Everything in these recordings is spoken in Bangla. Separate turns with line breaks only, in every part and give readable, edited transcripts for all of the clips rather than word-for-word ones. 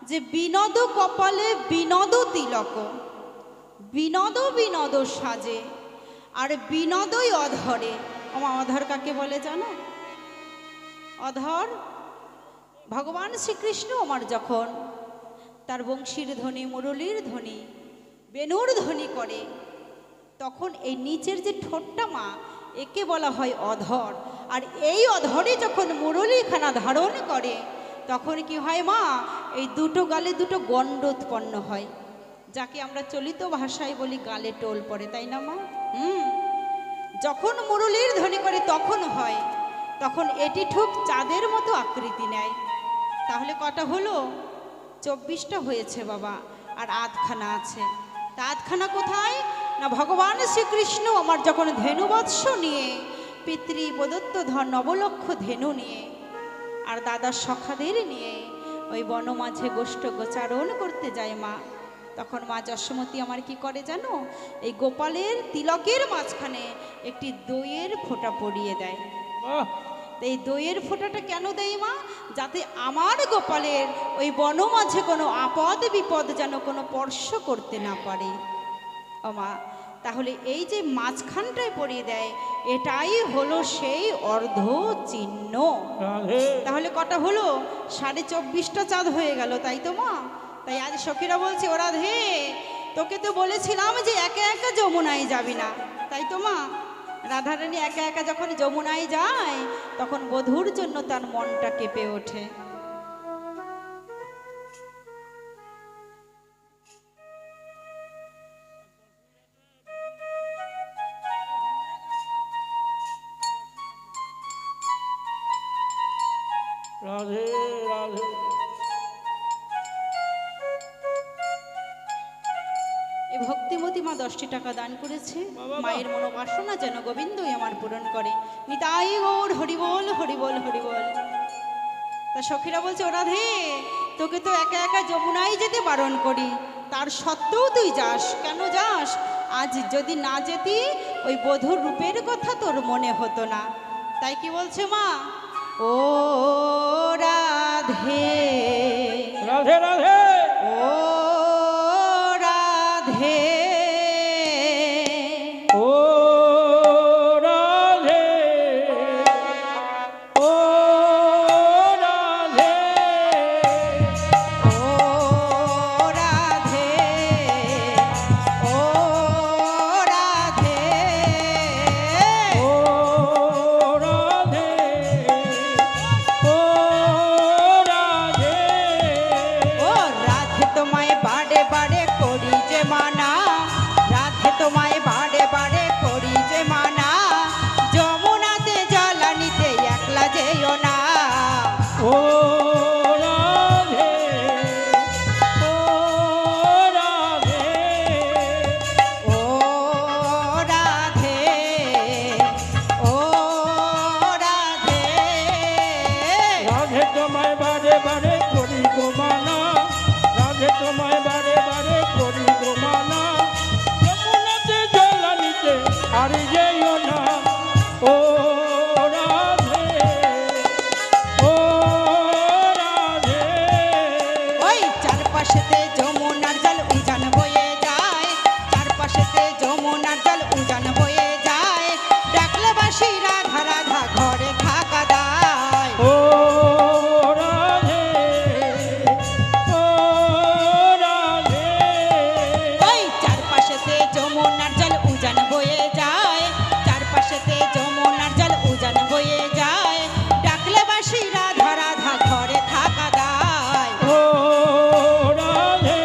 যে বিনোদ কপালে বিনোদ তিলক, বিনোদ বিনোদ সাজে, আর বিনোদই অধরে। আমার অধর কাকে বলে জানো? অধর ভগবান শ্রীকৃষ্ণ আমার যখন তার বংশীর ধ্বনি, মুরলীর ধ্বনি, বেণুর ধ্বনি করে, তখন এই নিচের যে ঠোঁটটা মা, একে বলা হয় অধর। আর এই অধরে যখন মুরলীখানা ধারণ করে, তখন কি হয় মা, এই দুটো গালে দুটো গণ্ড উৎপন্ন হয়, যাকে আমরা চলিত ভাষায় বলি গালে টোল পড়ে, তাই না মা? যখন মুরলীর ধ্বনি করে তখন হয়, তখন এটি ঠিক চাঁদের মতো আকৃতি নেয়। তাহলে কটা হলো? 24টা হয়েছে বাবা, আর আধখানা আছে। তা আধখানা কোথায়? না ভগবান শ্রীকৃষ্ণ আমার যখন ধেনুবৎস নিয়ে, পিতৃ প্রদত্ত ধন নবলক্ষ ধেনু নিয়ে, আর দাদার সখাদের নিয়ে ওই বন মাঝে গোষ্ঠ গোচারণ করতে যায় মা, তখন মা যশোমতী আমার কি করে জানো? এই গোপালের তিলকের মাঝখানে একটি দইয়ের ফোঁটা পরিয়ে দেয়। এই দইয়ের ফোঁটাটা কেন দেয় মা? যাতে আমার গোপালের ওই বন মাঝে কোনো আপদ বিপদ যেন কোনো স্পর্শ করতে না পারে। ও মা, তাহলে এই যে মাঝখানটায় পরিয়ে দেয়, এটাই হলো সেই অর্ধ চিহ্ন। তাহলে কটা হলো? 24.5টা চাঁদ হয়ে গেল, তাই তো মা? তাই আজ সখীরা বলছে, ও রাধে, তোকে তো বলেছিলাম যে একা একা যমুনায় যাবি না, তাই তো মা? রাধারানী একা একা যখন যমুনায় যায়, তখন বধূর জন্য তার মনটা কেঁপে ওঠে।
রাধে রাধে।
এই ভক্তিমতী মা 10টি টাকা দান করেছে, মায়ের মনোবাসনা যেন গোবিন্দই আমার পূরণ করে। নিতাই গৌর হরিবোল হরিবোল হরিবোল। তা সখীরা বলছে, ও রাধে, তোকে তো একা একা যমুনায় যেতে বারণ করি, তার সত্ত্বেও তুই যাস, কেন যাস? আজ যদি না যেতি, ওই বধূর রূপের কথা তোর মনে হতো না। তাই কি বলছে মা? ও রাধে
রাধে রাধে।
ও রাধে
ও রাধে ও রাধে
ও রাধে ও রাধে
ও রাধে ও রাধে।
ও রাধে তোমায় বাড়ে বাড়ে করি যে মানা, রাধে তোমায় বাড়ে বাড়ে করি যে মানা, যমুনাতে জ্বালানিতে একলা যেও না।
ও রাধে ও রাধে
ও রাধে ও রাধে
রাধে তোমায় বারে বারে করি গো মানা, রাধে তোমায় বারে বারে করি গো মানা, যমুনাতে জ্বালানিতে আর যেও না। ও রাধে ও রাধে।
ওই চারপাশেতে যমুনার জল উজান বয়ে যায়, চারপাশেতে যমুনার জল উজান বয়ে যায়, ডাকলে বাসি রাধা রাধা ঘরে থাকা দায়।
ও রাধে ও রাধে।
ওই চারপাশেতে যমুনার জল উজান বয়ে যায়, চারপাশেতে যমুনার জল উজান বয়ে যায়, ডাকলে বাসি রাধা রাধা ঘরে থাকা দায়।
ও রাধে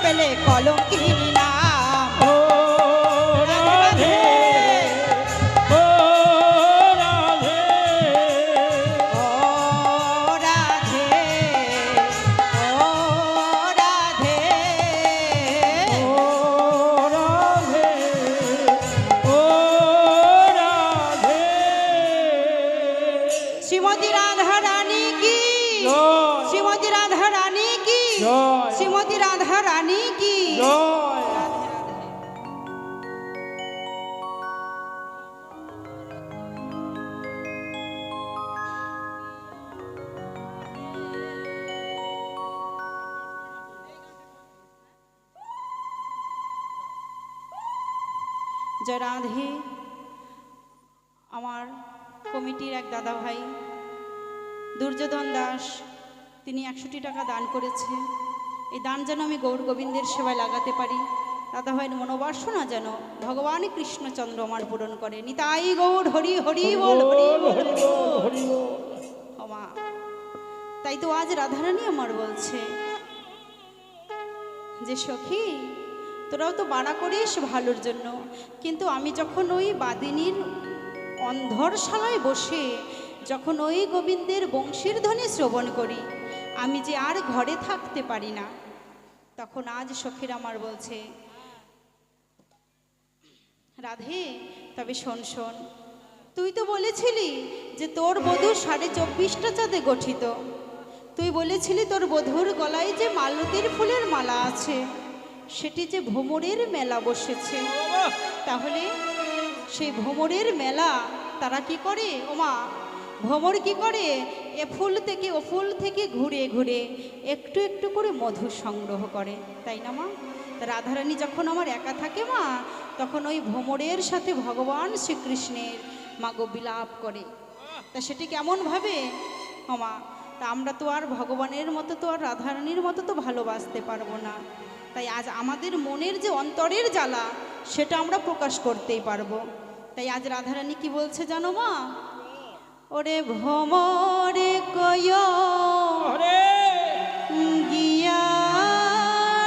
পেলে কলঙ্কিনী নাম।
ও রাধে ও রাধে
ও রাধে ও রাধে
ও রাধে ও রাধে
শ্রীমতী রাধা রানী কি,
জয়
শ্রীমতী রাধা রানী কি,
জয়
শ্রীমতী রাধা রানী কি।
জয়
রাধে রাধে। জয় রাধে। আমার কমিটির এক দাদা ভাই দুর্যোধন দাস, তিনি 100টি টাকা দান করেছে। এই দান যেন আমি গৌর গোবিন্দের সেবায় লাগাতে পারি। দাদা ভাইয়ের মনোবাসনা যেন ভগবান কৃষ্ণচন্দ্র আমার পূরণ করে। নিতাই গৌর হরি হরি বল হরি বল হরি বল।
হরি বল
ও মা, তাই তো আজ রাধারানী আমার বলছে যে সখী, তোরাও তো বাড়া করিস ভালোর জন্য, কিন্তু আমি যখন ওই বাদিনীর অন্ধরশালায় বসে যখন ওই গোবিন্দের বংশীর ধ্বনি শ্রবণ করি, আমি যে আর ঘরে থাকতে পারি না। তখন আজ সখীর আমার বলছে, রাধে তবে শোন শোন, তুই তো বলেছিলি যে তোর বধূ 24.5টা চাঁদে গঠিত। তুই বলেছিলি তোর বধূর গলায় যে মালতীর ফুলের মালা আছে, সেটি যে ভ্রমরের মেলা বসেছে। তাহলে সেই ভ্রমরের মেলা তারা কি করে ওমা, ভ্রমর কি করে, এ ফুল থেকে ও ফুল থেকে ঘুরে ঘুরে একটু একটু করে মধু সংগ্রহ করে, তাই না মা? তা রাধারানী যখন আমার একা থাকে মা, তখন ওই ভ্রমরের সাথে ভগবান শ্রীকৃষ্ণের মাগো বিলাপ করে। তা সেটি কেমন ভাবে ওমা? তা আমরা তো আর ভগবানের মতো তো আর রাধারানীর মতো তো ভালোবাসতে পারবো না। তাই আজ আমাদের মনের যে অন্তরের জ্বালা, সেটা আমরা প্রকাশ করতেই পারবো। তাই আজ রাধারানী কি বলছে জানো মা? ওরে ভ্রমরে কয়
হরে
গিয়া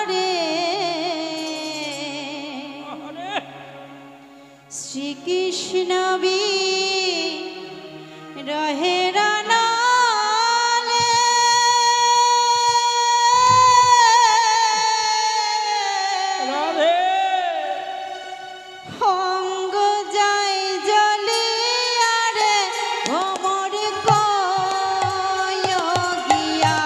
রে
হরে
শ্রীকৃষ্ণ বি রহে রানালে
রাধে
অঙ্গ যায় জ্বলিয়া রে ভ্রমর কয় গিয়া।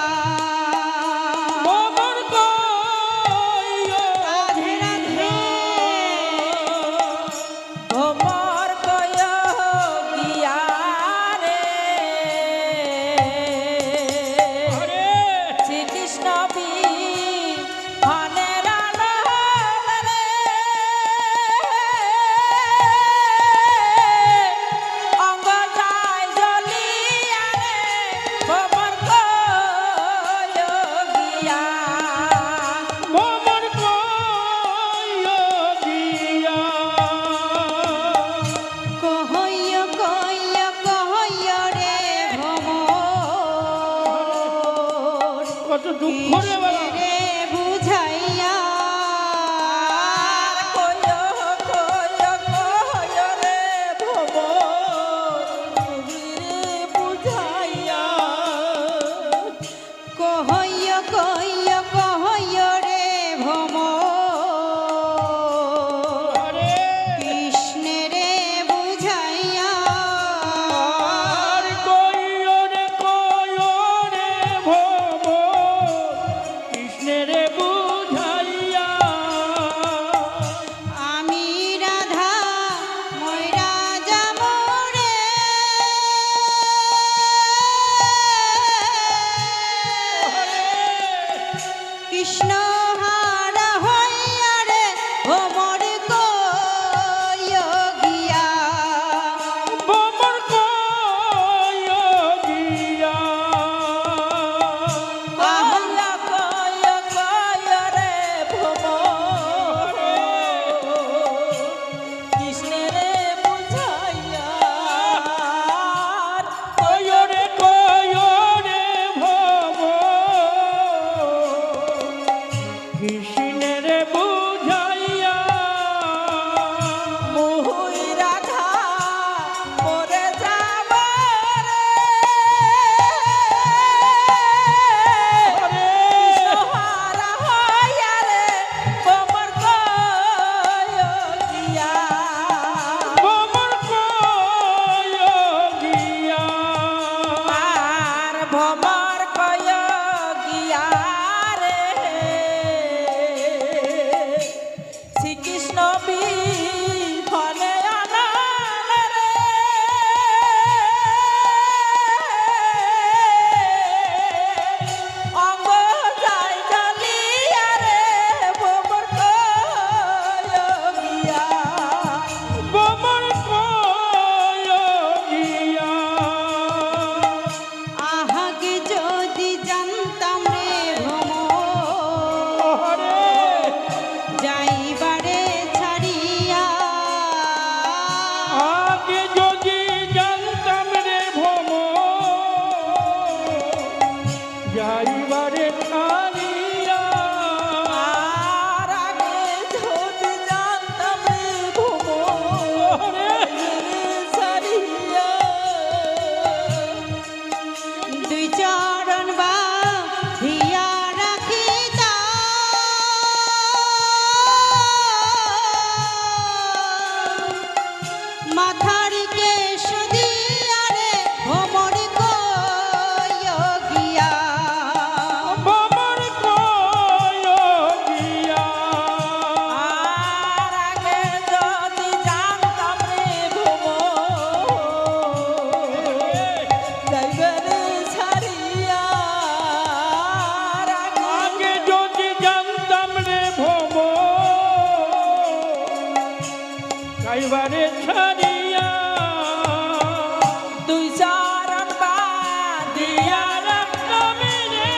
ভ্রমর কয়
রাধে রাধে
ভ্রমর কয় গিয়া রে
হরে
শ্রীকৃষ্ণ বিমানের আনল রে অঙ্গ যায় জ্বলিয়া রে ভ্রমর কয় গিয়া
ভ্রমর কয় গিয়া
কহয় কহয় কহয় রে ভ্রমর
কত দুঃখ রে বাবা।
রে বুঝাইয়া
আর কয় রে ভ্রমর রে বুঝাইয়া
কহয় কহয় কহয় রে ভ্রমর
হরে
কৃষ্ণে রে বুঝাইয়া
আর কয় রে ভ্রমর কৃষ্ণের বুঝাইয়া
মুহুই রাধা মরে যাব রে সহারা হইয়া রে ভ্রমর কইয়া
ভ্রমর কইয়া
আর ভ্রমর কইয়া রে শ্রীকৃষ্ণ বিহনে আনন্দ রে অঙ্গ যায় জ্বলিয়া রে ভ্রমর কইয়া
ভ্রমর কইয়া
আহাকে যদি জানতাম রে ভ্রমর
হরে
যাইবারে ছাড়িয়া
আগে যদি জানতাম রে যাইবারে ছাড়িয়া
আর আগে যদি জানতাম রে ভ্রমর ছাড়িয়া
দুই চরণ বা হিয়া রাখিতা মাথার কেশ দিয়া রে ভ্রমর কইয়া
ভ্রমর কইয়া
আর আগে যদি জানতাম রে ভ্রমর যাইবারে ছাড়িয়া আর
আগে যদি জানতাম রে যাইবারে ছাড়িয়া
দুই চরণ বাঁধিয়া
রাখতাম রে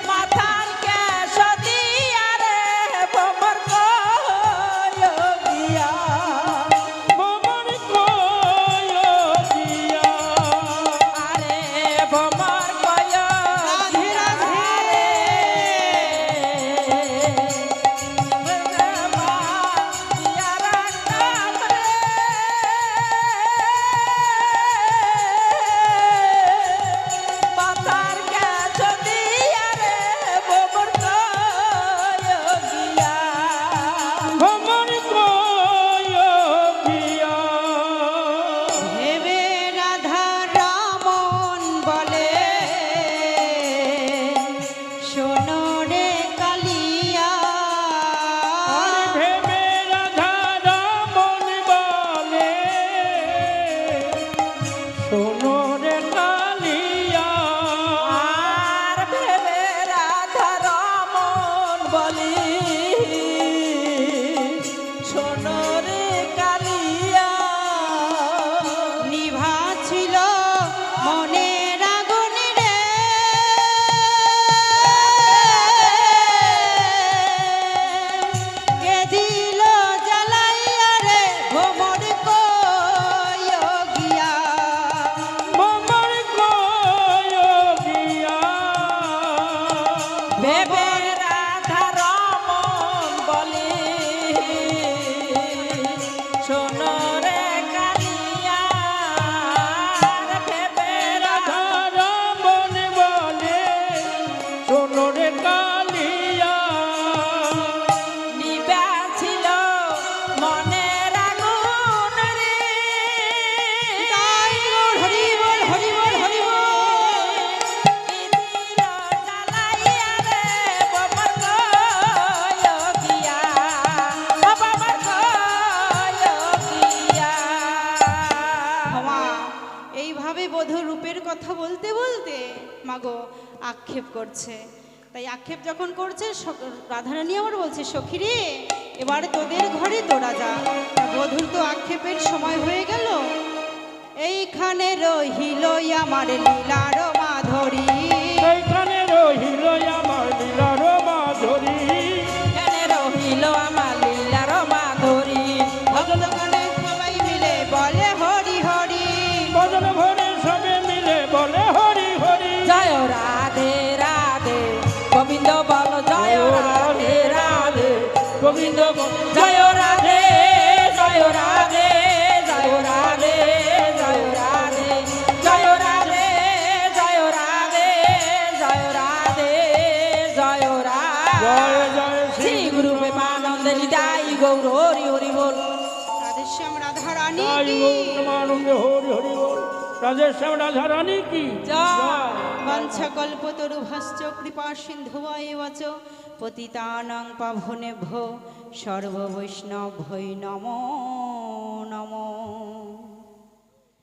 মাথার কেশ দিয়া রে ভ্রমর কইয়া
ভ্রমর কইয়া
আরে ভ্রমর কইয়া
রাধে রাধে।
মাথার কাছ দিয়া রে ভ্রমর কইয়া
ভ্রমর কইয়া
হেবে রাধা রমন বলে শোনো রে কালিয়া
ভেবে রাধা রমন বলে শোনো রে কালিয়া
আর ভেবে রাধা রমন বলি শোনো রে কালিয়া
নিভা ছিল মনের আগুন রে কে দিল জ্বালাইয়া রে ভ্রমর কইয়া
ভ্রমর কইয়া
ভেবে রাধা রমন বলি শোনো রে কালিয়া আর ভেবে রাধা
রাধা রমন বলে শোনো রে কালিয়া
নিবা ছিল মনের আগুন রে
তাই গৌর হরি বল হরি বল হরি বল
কি দিল জ্বালাইয়া রে ভ্রমর কইয়া ভ্রমর কইয়া
ক্ষমা এইভাবে বধূ রূপের কথা বলতে বলতে মাগো আক্ষেপ করছে। তাই আক্ষেপ যখন করছে রাধারানী আমার বলছে সখী রে এবার তোদের ঘরে তোরা যা। তা বধূর তো আক্ষেপের সময় হয়ে গেল। এইখানে রহিল আমার লীলার মাধুরী
এইখানে রহিল আমার লীলার মাধুরী
এখানে রহিল আমার লীলার মাধুরী
ভক্তগণে সবাই মিলে বলে হরি হরি
ভজন ভরে সবে মিলে বলে হরি হরি
গৌর হরি হরি বল।
রাধেশ্যাম রাধা রানী
তাই
কি
গৌরমানন্দে হরি হরি বল। রাধেশ্যাম রাধা রানী কি
জয়।
বাঞ্ছা কল্পতরু ভাস্চ কৃপা সিন্ধু বচ পতিতানাং পাবনেভ্যো সর্ব বৈষ্ণব নমো